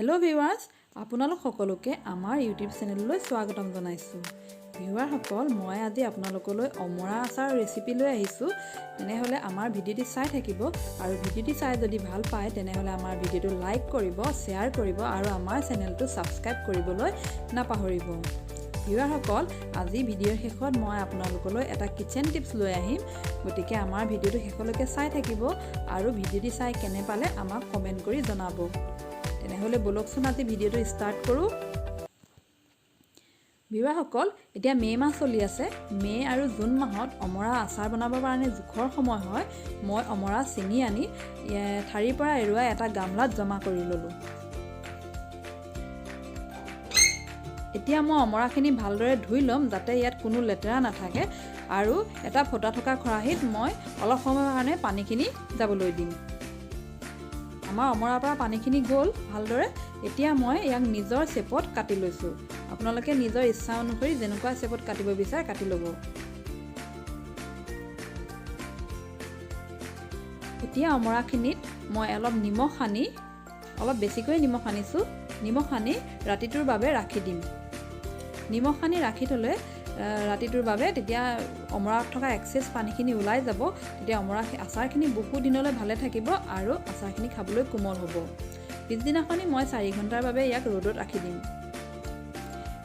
Hello viewers আপোনালোক সকলোকে আমাৰ ইউটিউব চেনেললৈ স্বাগতম জনাইছোঁ। ভিউৱাৰসকল মই আজি আপোনালোকলৈ অমৰা আচাৰ ৰেচিপি লৈ আহিছোঁ। তেনেহলে আমাৰ ভিডিঅ'টি চাই থাকিব আৰু ভিডিঅ'টি চাই যদি ভাল পায় তেনেহলে আমাৰ ভিডিঅ'টো লাইক কৰিব, শ্বেয়াৰ কৰিব আৰু আমাৰ চেনেলটো সাবস্ক্ৰাইব কৰিবলৈ নাপাহৰিব। ভিউৱাৰসকল আজি ভিডিঅ'ৰ শেষত মই আপোনালোকলৈ এটা কিচেন টিপছ লৈ আহিম। গতিকে আমাৰ ভিডিঅ'টো শেষলৈকে চাই থাকিব আৰু ভিডিঅ'টি চাই কেনে পালে আমাক কমেন্ট কৰি জনাব। তেনেহলে বলকচোন আজি ভিডিঅ'টো ষ্টাৰ্ট কৰো। ভিউৱাৰসকল এতিয়া মে মাহ চলি আছে। মে আৰু জুন মাহত অমৰা আচাৰ বনাবৰ কাৰণে জোখৰ সময় হয়। মই অমৰা চিঙি আনি ঠাৰিৰ পৰা এৰুৱাই এটা গামলাত জমা কৰি ললো। এতিয়া মই অমৰাখিনি ভালদৰে ধুই লম যাতে ইয়াত কোনো লেতেৰা নাথাকে আৰু এটা ফটা থকা খৰাহিত মই অলপ সময়ৰ কাৰণে পানীখিনি যাবলৈ দিম। আমাৰ অমৰাৰ পৰা পানীখিনি গ'ল ভালদৰে। এতিয়া মই ইয়াক নিজৰ শেপত কাটি লৈছোঁ। আপোনালোকে নিজৰ ইচ্ছা অনুসৰি যেনেকুৱা শেপত কাটিব বিচাৰে কাটি ল'ব। এতিয়া অমৰাখিনিত মই অলপ নিমখ সানি, অলপ বেছিকৈ নিমখ সানিছোঁ, নিমখ সানি ৰাতিটোৰ বাবে ৰাখি দিম। নিমখ সানি ৰাখি থ'লে ৰাতিটোৰ বাবে তেতিয়া অমৰাত থকা এক্সেছ পানীখিনি ওলাই যাব। তেতিয়া অমৰা আচাৰখিনি বহু দিনলৈ ভালে থাকিব আৰু আচাৰখিনি খাবলৈ কোমল হ'ব। পিছদিনাখনি মই 4 ঘণ্টাৰ বাবে ইয়াক ৰ'দত ৰাখি দিম।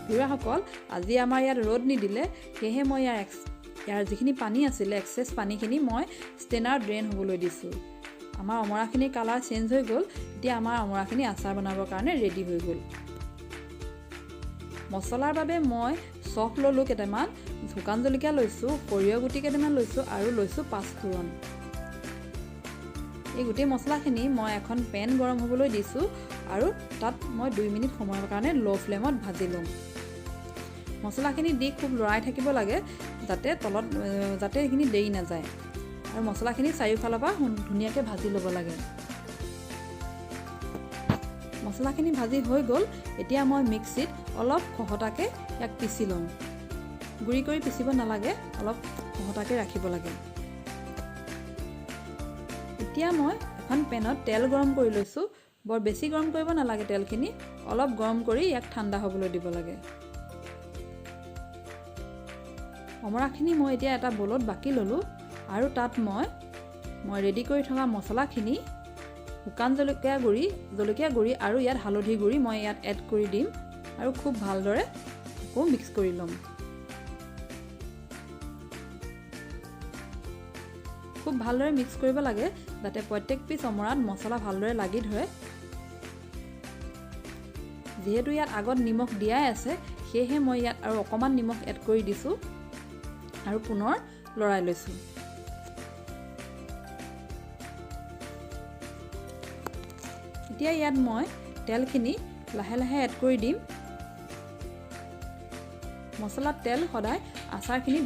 ভিউৱাৰসকল আজি আমাৰ ইয়াত ৰ'দ নিদিলে সেয়েহে মই ইয়াৰ যিখিনি পানী আছিলে এক্সেছ পানীখিনি মই ষ্টেনাৰত ড্ৰেইন হ'বলৈ দিছোঁ। আমাৰ অমৰাখিনিৰ কালাৰ চেঞ্জ হৈ গ'ল। এতিয়া আমাৰ অমৰাখিনি আচাৰ বনাবৰ কাৰণে ৰেডি হৈ গ'ল। মছলাৰ বাবে মই চফ ললোঁ কেইটামান, শুকান জলকীয়া লৈছোঁ, সৰিয়হ গুটি কেইটামান লৈছোঁ আৰু লৈছোঁ 5 ফোৰণ। এই গোটেই মছলাখিনি মই এখন পেন গৰম হ'বলৈ দিছোঁ আৰু তাত মই 2 মিনিট সময়ৰ কাৰণে ল' ফ্লেমত ভাজি ল'ম। মছলাখিনি দি খুব লৰাই থাকিব লাগে যাতে এইখিনি দেৰি নাযায় আৰু মছলাখিনি চাৰিওফালৰ পৰা ধুনীয়াকৈ ভাজি ল'ব লাগে। মছলাখিনি ভাজি হৈ গ'ল। এতিয়া মই মিক্সিত অলপ খহটাকৈ ইয়াক পিচি ল'ম। গুড়ি কৰি পিচিব নালাগে, অলপ খহটাকৈ ৰাখিব লাগে। এতিয়া মই এখন পেনত তেল গৰম কৰি লৈছোঁ। বৰ বেছি গৰম কৰিব নালাগে, তেলখিনি অলপ গৰম কৰি ইয়াক ঠাণ্ডা হ'বলৈ দিব লাগে। অমৰাখিনি মই এতিয়া এটা বলত বাকি ল'লোঁ আৰু তাত মই ৰেডি কৰি থকা মছলাখিনি, শুকান জলকীয়া গুড়ি আৰু ইয়াত হালধি গুড়ি মই ইয়াত এড কৰি দিম আৰু খুব ভালদৰে আকৌ মিক্স কৰি ল'ম। খুব ভালদৰে মিক্স কৰিব লাগে যাতে প্ৰত্যেক পিচ অমৰাত মছলা ভালদৰে লাগি ধৰে। যিহেতু ইয়াত আগত নিমখ দিয়াই আছে সেয়েহে মই ইয়াত আৰু অকণমান নিমখ এড কৰি দিছোঁ আৰু পুনৰ লৰাই লৈছোঁ। এতিয়া ইয়াত মই তেলখিনি লাহে লাহে এড কৰি দিম। মছলাত তেল সদায় আচাৰখিনি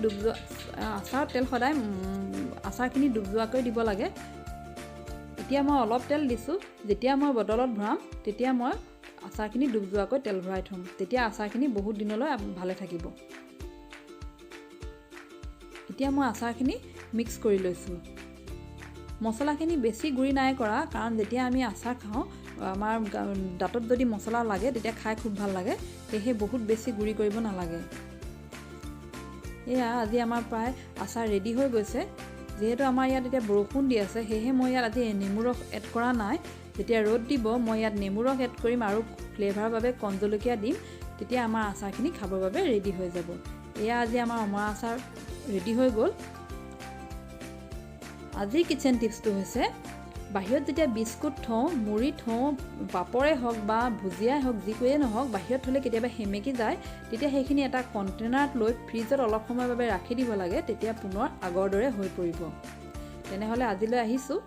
ডুব যোৱাকৈ দিব লাগে। এতিয়া মই অলপ তেল দিছোঁ। যেতিয়া মই বটলত ভৰাম তেতিয়া মই আচাৰখিনি ডুব যোৱাকৈ তেল ভৰাই থ'ম। তেতিয়া আচাৰখিনি বহুত দিনলৈ ভালে থাকিব। এতিয়া মই আচাৰখিনি মিক্স কৰি লৈছোঁ। মছলাখিনি বেছি গুড়ি নাই কৰা, কাৰণ যেতিয়া আমি আচাৰ খাওঁ আমাৰ দাঁতত যদি মছলা লাগে তেতিয়া খাই খুব ভাল লাগে। সেয়েহে বহুত বেছি গুড়ি কৰিব নালাগে। এয়া আজি আমাৰ প্ৰায় আচাৰ ৰেডি হৈ গৈছে। যিহেতু আমাৰ ইয়াত এতিয়া বৰষুণ দি আছে সেয়েহে মই ইয়াত আজি নেমু ৰস এড কৰা নাই। যেতিয়া ৰ'দ দিব মই ইয়াত নেমু ৰস এড কৰিম আৰু ফ্লেভাৰৰ বাবে কণ জলকীয়া দিম। তেতিয়া আমাৰ আচাৰখিনি খাবৰ বাবে ৰেডি হৈ যাব। এয়া আজি আমাৰ অমৰা আচাৰ ৰেডি হৈ গ'ল। আজিৰ কিচেন টিপছটো হৈছে বাহিৰত যেতিয়া বিস্কুট থওঁ, মুড়ি থওঁ, পাপৰে হওক বা ভুজিয়াই হওক, যিকোৱে নহওক বাহিৰত থ'লে কেতিয়াবা সেমেকি যায়। তেতিয়া সেইখিনি এটা কণ্টেইনাৰত লৈ ফ্ৰিজত অলপ সময়ৰ বাবে ৰাখি দিব লাগে। তেতিয়া পুনৰ আগৰ দৰে হৈ পৰিব। তেনেহ'লে আজিলৈ আহিছোঁ।